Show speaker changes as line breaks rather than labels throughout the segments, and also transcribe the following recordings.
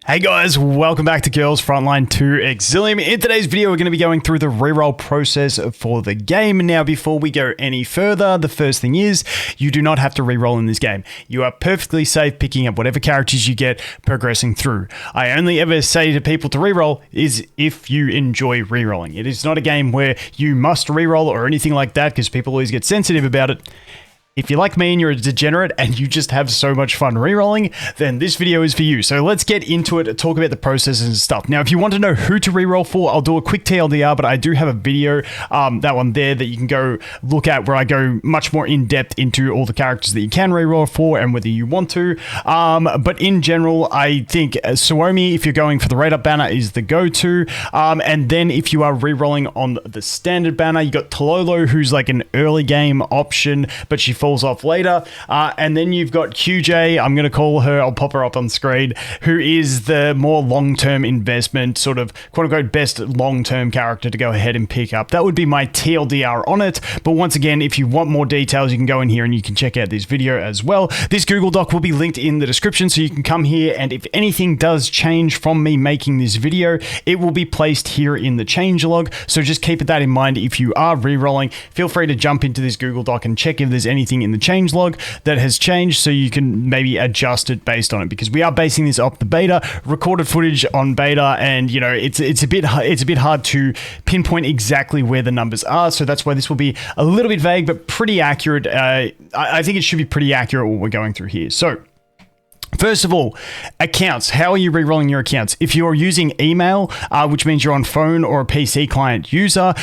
Hey guys, welcome back to Girls Frontline 2 Exilium. In today's video, we're going to be going through the reroll process for the game. Now, before we go any further, the first thing is you do not have to reroll in this game. You are perfectly safe picking up whatever characters you get progressing through. I only ever say to people to reroll is if you enjoy rerolling. It is not a game where you must reroll or anything like that because people always get sensitive about it. If you're like me and you're a degenerate and you just have so much fun rerolling, then this video is for you. So let's get into it, talk about the processes and stuff. Now, if you want to know who to reroll for, I'll do a quick TLDR, but I do have a video, that one there that you can go look at where I go much more in depth into all the characters that you can reroll for and whether you want to. But in general, I think Suomi, if you're going for the rate up banner, is the go-to. And then if you are rerolling on the standard banner, you got Tololo, who's like an early game option, but she falls off later. And then you've got QJ, I'm going to call her, I'll pop her up on screen, who is the more long-term investment, sort of quote-unquote best long-term character to go ahead and pick up. That would be my TLDR on it. But once again, if you want more details, you can go in here and you can check out this video as well. This Google Doc will be linked in the description, so you can come here, and if anything does change from me making this video, it will be placed here in the changelog. So just keep that in mind. If you are re-rolling, feel free to jump into this Google Doc and check if there's anything in the changelog that has changed, so you can maybe adjust it based on it, because we are basing this off the beta, recorded footage on beta, and you know it's a bit hard to pinpoint exactly where the numbers are. So that's why this will be a little bit vague, but pretty accurate. I think it should be pretty accurate what we're going through here. So first of all, accounts. How are you rerolling your accounts? If you're using email, which means you're on phone or a PC client user,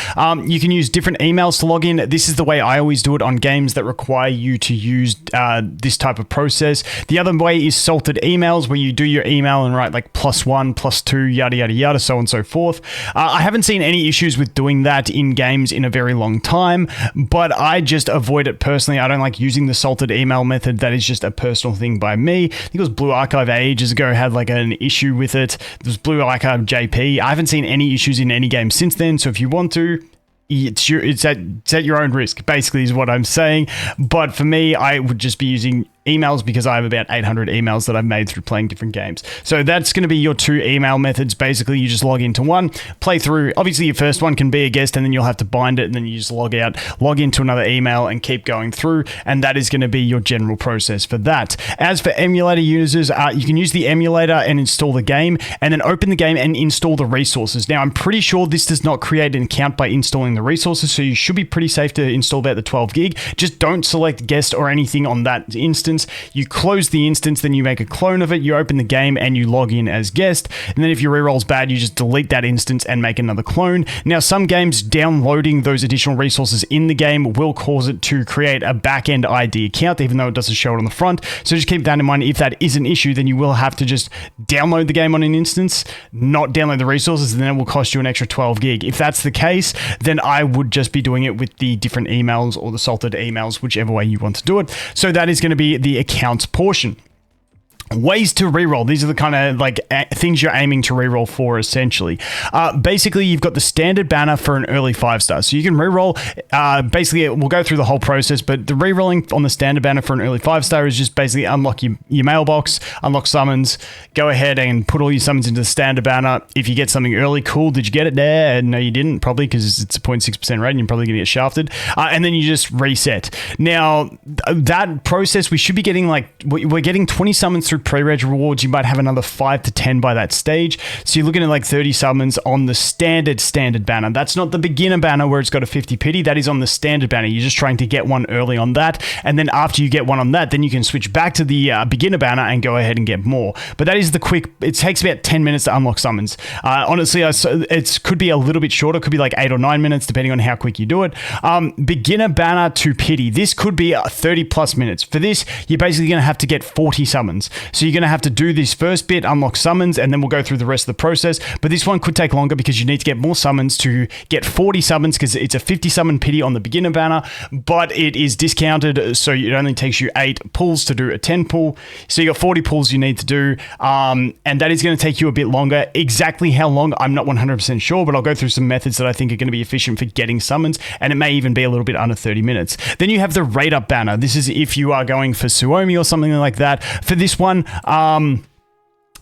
you can use different emails to log in. This is the way I always do it on games that require you to use this type of process. The other way is salted emails, where you do your email and write like +1, +2, yada, yada, yada, so on and so forth. I haven't seen any issues with doing that in games in a very long time, but I just avoid it personally. I don't like using the salted email method. That is just a personal thing by me. I think it was Blue Archive ages ago had like an issue with it. There was Blue Archive JP. I haven't seen any issues in any game since then. So if you want to, it's at your own risk, basically is what I'm saying. But for me, I would just be using emails because I have about 800 emails that I've made through playing different games. So that's going to be your two email methods. Basically, you just log into one, play through. Obviously, your first one can be a guest, and then you'll have to bind it, and then you just log out, log into another email, and keep going through. And that is going to be your general process for that. As for emulator users, you can use the emulator and install the game, and then open the game and install the resources. Now, I'm pretty sure this does not create an account by installing the resources, so you should be pretty safe to install about the 12 gig. Just don't select guest or anything on that instance. You close the instance, then you make a clone of it, you open the game, and you log in as guest. And then if your reroll's bad, you just delete that instance and make another clone. Now, some games downloading those additional resources in the game will cause it to create a back-end ID account, even though it doesn't show it on the front. So just keep that in mind. If that is an issue, then you will have to just download the game on an instance, not download the resources, and then it will cost you an extra 12 gig. If that's the case, then I would just be doing it with the different emails or the salted emails, whichever way you want to do it. So that is going to be the accounts portion. Ways to reroll. These are the kind of like things you're aiming to reroll for, essentially. Basically, you've got the standard banner for an early 5-star. So you can reroll. Basically, we'll go through the whole process, but the rerolling on the standard banner for an early 5-star is just basically unlock your mailbox, unlock summons, go ahead and put all your summons into the standard banner. If you get something early, cool. Did you get it there? No, you didn't, probably, because it's a 0.6% rate and you're probably going to get shafted. And then you just reset. Now, that process, we should be getting we're getting 20 summons through pre-reg rewards. You might have another 5 to 10 by that stage. So you're looking at like 30 summons on the standard banner. That's not the beginner banner where it's got a 50 pity. That is on the standard banner. You're just trying to get one early on that. And then after you get one on that, then you can switch back to the beginner banner and go ahead and get more. But that is the quick, it takes about 10 minutes to unlock summons. Honestly, it could be a little bit shorter. It could be like 8 or 9 minutes, depending on how quick you do it. Beginner banner to pity. This could be 30 plus minutes. For this, you're basically going to have to get 40 summons. So you're going to have to do this first bit, unlock summons, and then we'll go through the rest of the process. But this one could take longer because you need to get more summons to get 40 summons, because it's a 50 summon pity on the beginner banner, but it is discounted. So it only takes you 8 pulls to do a 10 pull. So you got 40 pulls you need to do. And that is going to take you a bit longer. Exactly how long, I'm not 100% sure, but I'll go through some methods that I think are going to be efficient for getting summons. And it may even be a little bit under 30 minutes. Then you have the rate up banner. This is if you are going for Suomi or something like that. For this one,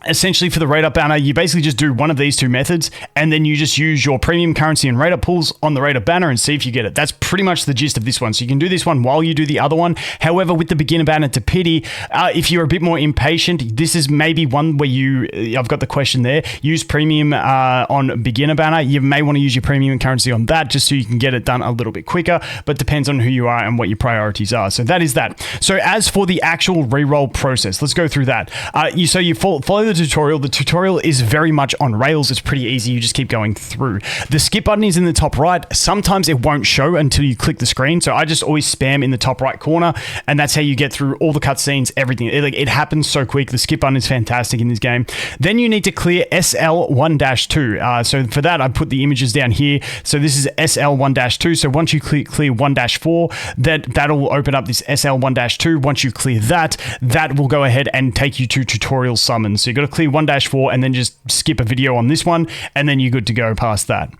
essentially for the rate up banner, you basically just do one of these two methods, and then you just use your premium currency and rate up pools on the rate up banner and see if you get it. That's pretty much the gist of this one. So you can do this one while you do the other one. However, with the beginner banner to pity, if you're a bit more impatient, this is maybe one where I've got the question there, use premium on beginner banner. You may want to use your premium currency on that just so you can get it done a little bit quicker, but depends on who you are and what your priorities are. So that is that. So as for the actual reroll process, let's go through that. You follow the tutorial. The tutorial is very much on rails. It's pretty easy. You just keep going through. The skip button is in the top right. Sometimes it won't show until you click the screen. So I just always spam in the top right corner, and that's how you get through all the cutscenes, everything. It happens so quick. The skip button is fantastic in this game. Then you need to clear SL1-2. So for that, I put the images down here. So this is SL1-2. So once you clear 1-4, that'll open up this SL1-2. Once you clear that will go ahead and take you to tutorial summons. So you got to clear 1-4 and then just skip a video on this one, and then you're good to go past that.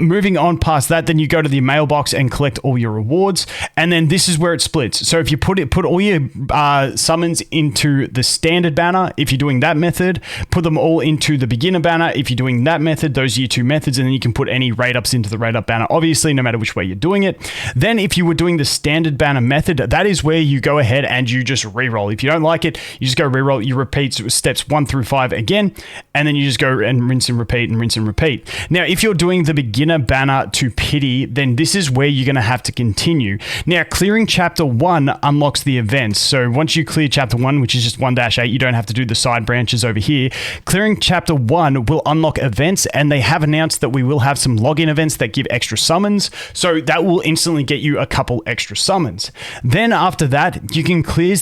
Moving on past that, then you go to the mailbox and collect all your rewards, and then this is where it splits. So if you put all your summons into the standard banner, if you're doing that method, put them all into the beginner banner if you're doing that method. Those are your two methods, and then you can put any rate ups into the rate up banner, obviously, no matter which way you're doing it. Then if you were doing the standard banner method, that is where you go ahead and you just reroll. If you don't like it, you just go reroll. You repeat steps 1 through 5 again, and then you just go and rinse and repeat and rinse and repeat. Now, if you're doing the beginner banner to pity, then this is where you're going to have to continue. Now, clearing chapter 1 unlocks the events. So once you clear chapter 1, which is just 1-8, you don't have to do the side branches over here. Clearing chapter 1 will unlock events, and they have announced that we will have some login events that give extra summons. So that will instantly get you a couple extra summons. Then after that, you can clear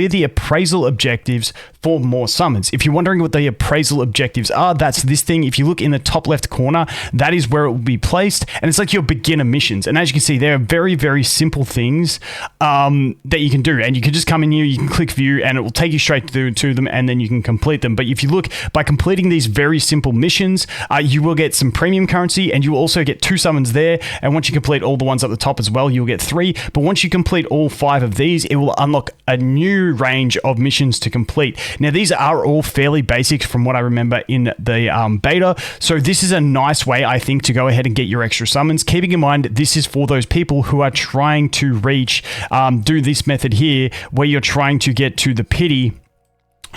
the appraisal objectives for more summons. If you're wondering what the appraisal objectives are, that's this thing. If you look in the top left corner, that is where it will be placed, and it's like your beginner missions. And as you can see, there are very, very simple things that you can do, and you can just come in here, you can click view, and it will take you straight to them, and then you can complete them. But if you look, by completing these very simple missions, you will get some premium currency, and you will also get 2 summons there, and once you complete all the ones at the top as well, you'll get 3. But once you complete all 5 of these, it will unlock a new range of missions to complete. Now, these are all fairly basic from what I remember in the beta, so this is a nice way, I think, to go ahead and get your extra summons, keeping in mind this is for those people who are trying to do this method here, where you're trying to get to the pity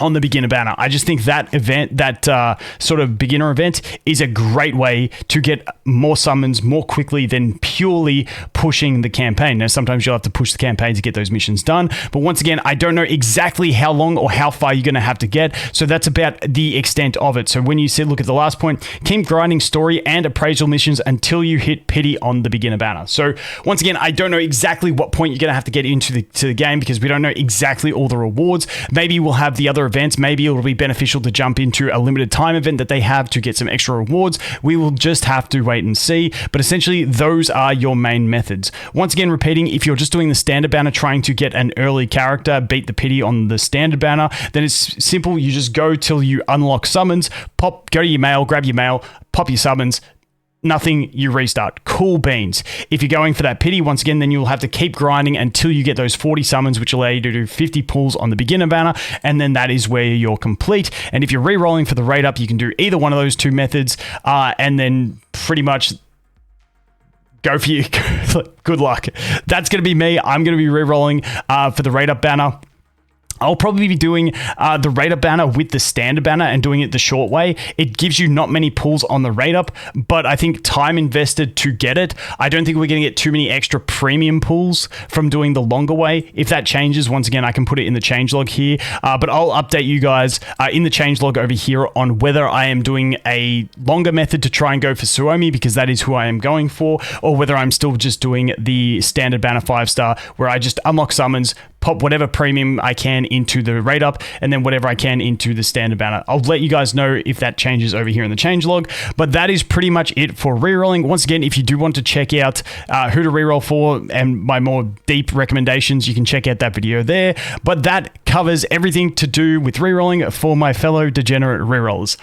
on the beginner banner. I just think that event, that sort of beginner event, is a great way to get more summons more quickly than purely pushing the campaign. Now, sometimes you'll have to push the campaign to get those missions done, but once again, I don't know exactly how long or how far you're going to have to get, so that's about the extent of it. So when you look at the last point, keep grinding story and appraisal missions until you hit pity on the beginner banner. So once again, I don't know exactly what point you're going to have to get into the game, because we don't know exactly all the rewards. Maybe we'll have the other events. Maybe it'll be beneficial to jump into a limited time event that they have to get some extra rewards. We will just have to wait and see, but essentially those are your main methods. Once again, repeating, if you're just doing the standard banner trying to get an early character, beat the pity on the standard banner, then it's simple. You just go till you unlock summons, go to your mail, grab your mail, pop your summons, nothing, you restart. Cool beans. If you're going for that pity, once again, then you'll have to keep grinding until you get those 40 summons, which allow you to do 50 pulls on the beginner banner, and then that is where you're complete. And if you're re-rolling for the rate up, you can do either one of those 2 methods, and then pretty much go for you. Good luck. That's going to be me. I'm going to be re-rolling for the rate up banner. I'll probably be doing the rate up banner with the standard banner and doing it the short way. It gives you not many pulls on the rate up, but I think time invested to get it. I don't think we're going to get too many extra premium pulls from doing the longer way. If that changes, once again, I can put it in the changelog here, but I'll update you guys in the changelog over here on whether I am doing a longer method to try and go for Suomi, because that is who I am going for, or whether I'm still just doing the standard banner 5-star, where I just unlock summons, pop whatever premium I can into the rate up, and then whatever I can into the standard banner. I'll let you guys know if that changes over here in the changelog, but that is pretty much it for rerolling. Once again, if you do want to check out who to reroll for and my more deep recommendations, you can check out that video there, but that covers everything to do with rerolling for my fellow degenerate rerollers.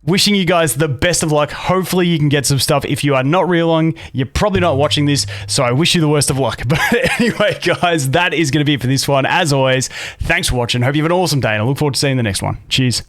Wishing you guys the best of luck. Hopefully you can get some stuff. If you are not rerolling, you're probably not watching this, so I wish you the worst of luck. But anyway, guys, that is going to be it for this one. As always, thanks for watching. Hope you have an awesome day, and I look forward to seeing the next one. Cheers.